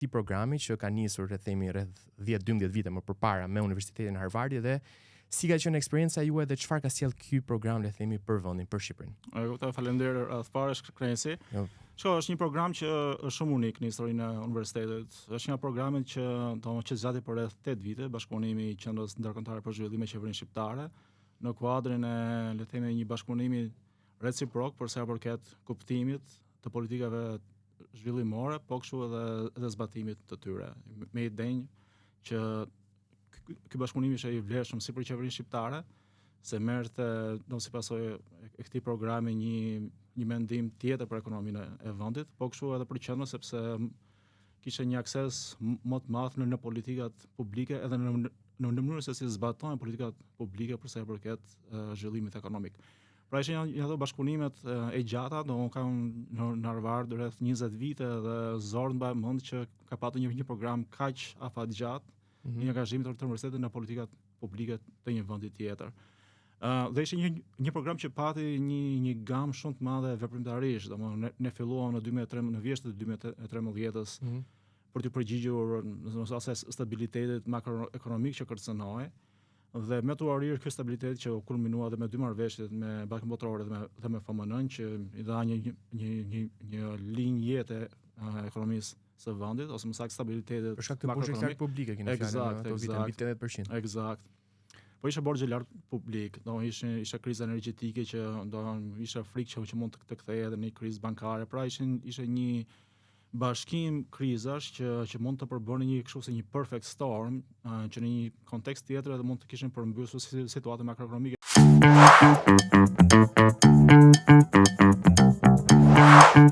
këtij programi që ka nisur rreth 10-12 vite më përpara me Universitetin e Harvardit dhe si ka qenë eksperjenca juaj dhe çfarë ka sjell ky program për vendin, për Shqipërinë? Kuptoj, faleminderit rreth parë Kresi. Kjo është një program që është shumë unik në historinë e universitetit. Është një program që zgjati për rreth 8 vite, bashkëpunimi i Qendrës Ndërkombëtare për Zhvillim me Qeverinë Shqiptare në kuadrin e një bashkëpunimi reciprok për sa i përket kuptimit të politikave zhvillimore, po kështu edhe zbatimit të tyre. Me idenë që ky bashkëpunim ishte i vlefshëm si për Qeverinë Shqiptare, se merrte si pasojë e këtij programi një mendim tjetër për ekonominë e vendit, po kështu edhe për qendrën sepse kishte një akses më të madh në politikat publike edhe në mënyrën se si zbatohen politikat publike për sa i përket zhvillimit ekonomik. Pra ishin një ato bashkëpunimet e gjata, kam në Harvard rreth 20 vite dhe zor mbaj mend që ka patur një program kaq afatgjatë një angazhimi të universitetit në politikat publike të një vendi tjetër. Dhe ishte një program që pati një gamë shumë të madhe veprimtarisht, ne filluam në vjeshtë të 2013-s për të përgjigjur asaj stabilitetit makroekonomik që kërcënoi, dhe me tuarir ky stabilitet që kulminua dhe me 2 marrëveshjet me Bankën Botërore dhe me FMN që i dha një linjë jetë ekonomisë së vendit ose më saktë stabilitetit për shkak të borxhit lart publike keni fjalën ato vite mbi 80%. Eksakt. Po ishte borxhi lart publik, ishte kriza energjetike që ishte frikë që mund të kthehej edhe në krizë bankare. Pra ishte një bashkim krizash që mund të përbënin një kështu si një perfect storm, që në një kontekst tjetër edhe mund të kishin përmbysur situatën makroekonomike.